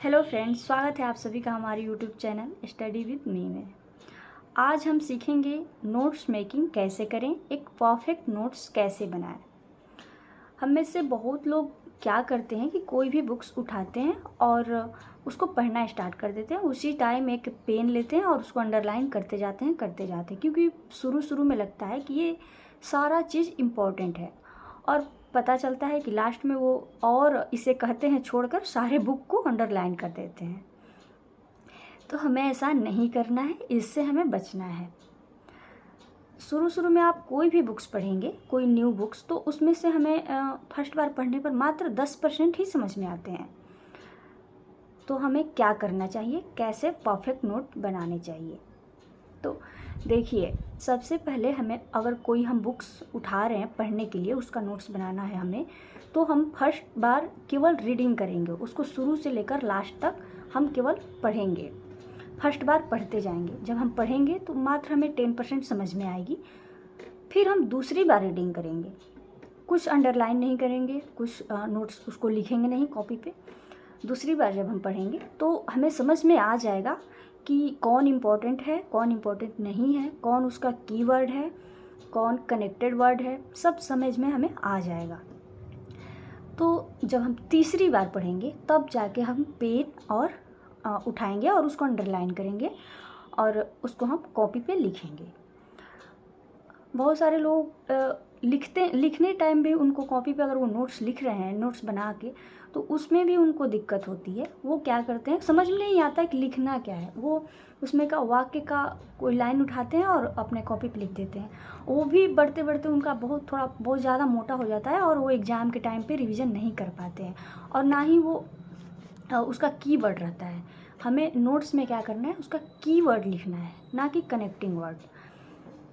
Hello friends, स्वागत है आप सभी का हमारे YouTube channel study with me में। आज हम सीखेंगे नोट्स मेकिंग कैसे करें, एक परफेक्ट नोट्स कैसे बनाएं। हम में से बहुत लोग क्या करते हैं कि कोई भी बुक्स उठाते हैं और उसको पढ़ना स्टार्ट कर देते हैं। उसी टाइम एक पेन लेते हैं और उसको अंडरलाइन करते जाते हैं क्योंकि शुरू शुरू में लगता है कि ये सारा चीज़ इम्पॉर्टेंट है और पता चलता है कि लास्ट में वो और इसे कहते हैं छोड़कर सारे बुक को अंडरलाइन कर देते हैं। तो हमें ऐसा नहीं करना है, इससे हमें बचना है। शुरू शुरू में आप कोई भी बुक्स पढ़ेंगे, कोई न्यू बुक्स, तो उसमें से हमें फर्स्ट बार पढ़ने पर मात्र 10% ही समझ में आते हैं। तो हमें क्या करना चाहिए, कैसे परफेक्ट नोट बनाने चाहिए। तो देखिए, सबसे पहले हमें अगर कोई हम बुक्स उठा रहे हैं पढ़ने के लिए, उसका नोट्स बनाना है हमें, तो हम फर्स्ट बार केवल रीडिंग करेंगे, उसको शुरू से लेकर लास्ट तक हम केवल पढ़ेंगे। फर्स्ट बार पढ़ते जाएंगे। जब हम पढ़ेंगे तो मात्र हमें 10% समझ में आएगी। फिर हम दूसरी बार रीडिंग करेंगे, कुछ अंडरलाइन नहीं करेंगे, कुछ नोट्स उसको लिखेंगे नहीं कॉपी पे। दूसरी बार जब हम पढ़ेंगे तो हमें समझ में आ जाएगा कि कौन इम्पोर्टेंट है, कौन इम्पोर्टेंट नहीं है, कौन उसका कीवर्ड है, कौन कनेक्टेड वर्ड है, सब समझ में हमें आ जाएगा। तो जब हम तीसरी बार पढ़ेंगे तब जाके हम पेन और उठाएंगे और उसको अंडरलाइन करेंगे और उसको हम कॉपी पे लिखेंगे। बहुत सारे लोग लिखने टाइम भी उनको कॉपी पे अगर वो नोट्स लिख रहे हैं, नोट्स बना के, तो उसमें भी उनको दिक्कत होती है। वो क्या करते हैं, समझ में नहीं आता है कि लिखना क्या है। वो उसमें का वाक्य का कोई लाइन उठाते हैं और अपने कॉपी पे लिख देते हैं। वो भी बढ़ते बढ़ते उनका बहुत ज़्यादा मोटा हो जाता है और वो एग्ज़ाम के टाइम पे रिवीजन नहीं कर पाते हैं और ना ही वो उसका कीवर्ड रहता है। हमें नोट्स में क्या करना है, उसका कीवर्ड लिखना है, ना कि कनेक्टिंग वर्ड।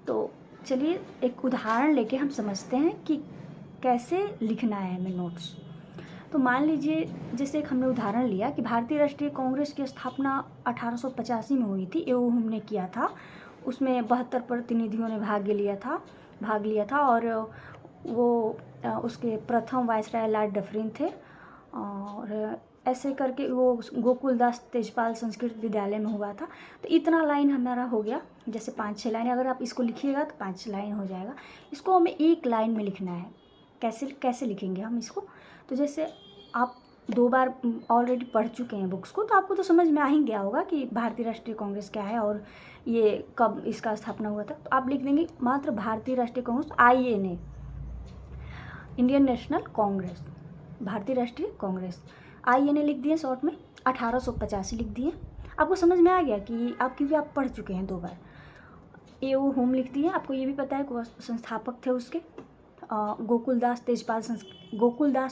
तो चलिए एक उदाहरण लेके हम समझते हैं कि कैसे लिखना है हमें नोट्स। तो मान लीजिए, जैसे एक हमने उदाहरण लिया कि भारतीय राष्ट्रीय कांग्रेस की स्थापना 1885 में हुई थी, एवं हमने किया था। उसमें 72 प्रतिनिधियों ने भाग लिया था और वो उसके प्रथम वायसराय लॉर्ड डफरिन थे। और ऐसे करके वो गोकुलदास तेजपाल संस्कृत विद्यालय में हुआ था। तो इतना लाइन हमारा हो गया। जैसे 5-6 लाइन अगर आप इसको लिखिएगा तो 5 लाइन हो जाएगा। इसको हमें एक लाइन में लिखना है। कैसे कैसे लिखेंगे हम इसको, तो जैसे आप 2 बार ऑलरेडी पढ़ चुके हैं बुक्स को, तो आपको तो समझ में आ ही गया होगा कि भारतीय राष्ट्रीय कांग्रेस क्या है और ये कब इसका स्थापना हुआ था। तो आप लिख देंगे मात्र भारतीय राष्ट्रीय Congress, INA, Indian national Congress, भारतीय राष्ट्रीय कांग्रेस, INA लिख दिए शॉर्ट में। 1885 लिख दिए। आपको समझ में आ गया कि क्योंकि आप पढ़ चुके हैं 2 बार। AO होम लिख दिए। आपको ये भी पता है कि संस्थापक थे उसके। गोकुलदास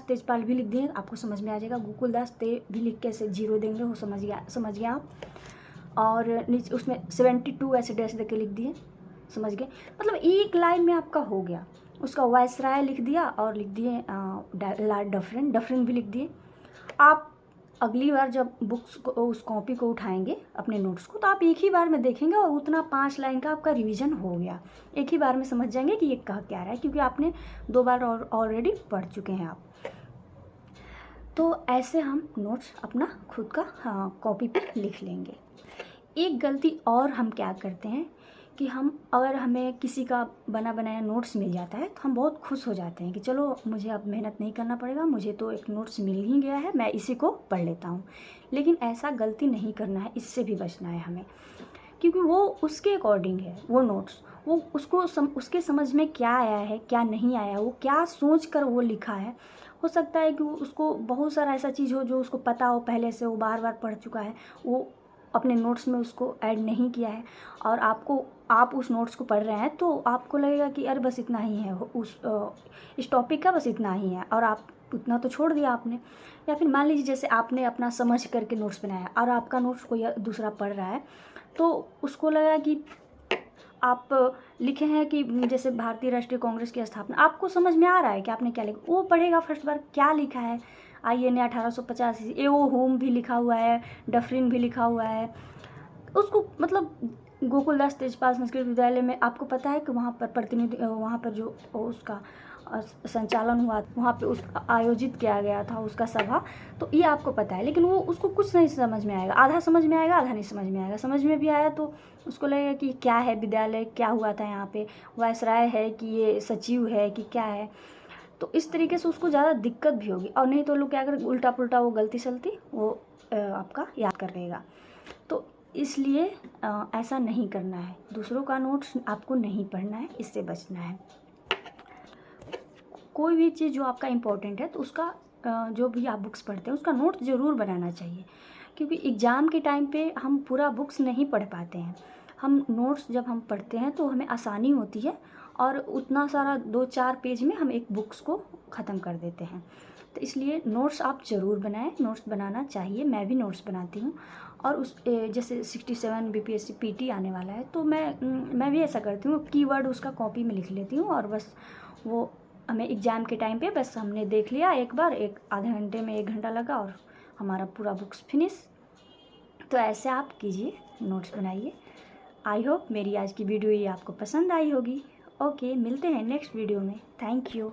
तेजपाल भी लिख दिए। आपको समझ में आ जाएगा। गोकुलदास ते भी लिख के ऐसे 0 देंगे, वो समझ गया आप। और नीचे उसमें 72 ऐसे डैश दे के लिख दिए, समझ गए। मतलब एक लाइन में आपका हो गया। उसका वायसराय लिख दिया और लिख दिए लॉर्ड डफरिन भी लिख दिए। आप अगली बार जब बुक्स को, उस कॉपी को उठाएंगे अपने नोट्स को, तो आप एक ही बार में देखेंगे और उतना 5 लाइन का आपका रिवीजन हो गया। एक ही बार में समझ जाएंगे कि ये कह क्या रहा है, क्योंकि आपने 2 बार ऑलरेडी पढ़ चुके हैं आप। तो ऐसे हम नोट्स अपना खुद का कॉपी पर लिख लेंगे। एक गलती और हम क्या करते हैं कि अगर हमें किसी का बना बनाया नोट्स मिल जाता है तो हम बहुत खुश हो जाते हैं कि चलो मुझे अब मेहनत नहीं करना पड़ेगा, मुझे तो एक नोट्स मिल ही गया है, मैं इसी को पढ़ लेता हूँ। लेकिन ऐसा गलती नहीं करना है, इससे भी बचना है हमें, क्योंकि वो उसके अकॉर्डिंग है वो नोट्स। वो उसके समझ में क्या आया है, क्या नहीं आया, वो क्या सोच कर वो लिखा है। हो सकता है कि उसको बहुत सारा ऐसा चीज़ हो जो उसको पता हो पहले से, वो बार बार पढ़ चुका है, वो अपने नोट्स में उसको ऐड नहीं किया है। और आप उस नोट्स को पढ़ रहे हैं तो आपको लगेगा कि अरे बस इतना ही है, इस टॉपिक का बस इतना ही है, और आप उतना तो छोड़ दिया आपने। या फिर मान लीजिए जैसे आपने अपना समझ करके नोट्स बनाया और आपका नोट्स कोई दूसरा पढ़ रहा है, तो उसको लगा कि आप लिखे हैं कि जैसे भारतीय राष्ट्रीय कांग्रेस की स्थापना, आपको समझ में आ रहा है कि आपने क्या लिखा। वो पढ़ेगा फर्स्ट बार क्या लिखा है, INA 1885, AO होम भी लिखा हुआ है, डफरिन भी लिखा हुआ है। उसको मतलब गोकुलदास तेजपाल संस्कृत विद्यालय में आपको पता है कि वहाँ पर प्रतिनिधि, वहाँ पर जो उसका संचालन हुआ, वहाँ पे उस आयोजित किया गया था उसका सभा, तो ये आपको पता है। लेकिन वो उसको कुछ नहीं समझ में आएगा, आधा समझ में आएगा, आधा नहीं समझ में आएगा। समझ में भी आया तो उसको लगेगा कि क्या है, विद्यालय क्या हुआ था यहाँ पे, वायसराय है कि ये सचिव है कि क्या है। तो इस तरीके से उसको ज़्यादा दिक्कत भी होगी। और नहीं तो लोग क्या करें, उल्टा पुल्टा वो गलती सलती वो आपका याद कर लेगा। तो इसलिए ऐसा नहीं करना है, दूसरों का नोट्स आपको नहीं पढ़ना है, इससे बचना है। कोई भी चीज़ जो आपका इम्पोर्टेंट है तो उसका जो भी आप बुक्स पढ़ते हैं उसका नोट ज़रूर बनाना चाहिए, क्योंकि एग्ज़ाम के टाइम पे हम पूरा बुक्स नहीं पढ़ पाते हैं। हम नोट्स जब हम पढ़ते हैं तो हमें आसानी होती है और उतना सारा 2-4 पेज में हम एक बुक्स को ख़त्म कर देते हैं। तो इसलिए नोट्स आप ज़रूर बनाएं, नोट्स बनाना चाहिए। मैं भी नोट्स बनाती हूँ। और उस जैसे 67 बीपीएससी पीटी आने वाला है तो मैं भी ऐसा करती हूँ, कीवर्ड उसका कॉपी में लिख लेती हूँ और बस वो हमें एग्ज़ाम के टाइम पे बस हमने देख लिया एक बार, एक आधे घंटे में 1 घंटा लगा और हमारा पूरा बुक्स फिनिश। तो ऐसे आप कीजिए, नोट्स बनाइए। आई होप मेरी आज की वीडियो ये आपको पसंद आई होगी। ओके, मिलते हैं नेक्स्ट वीडियो में। Thank you.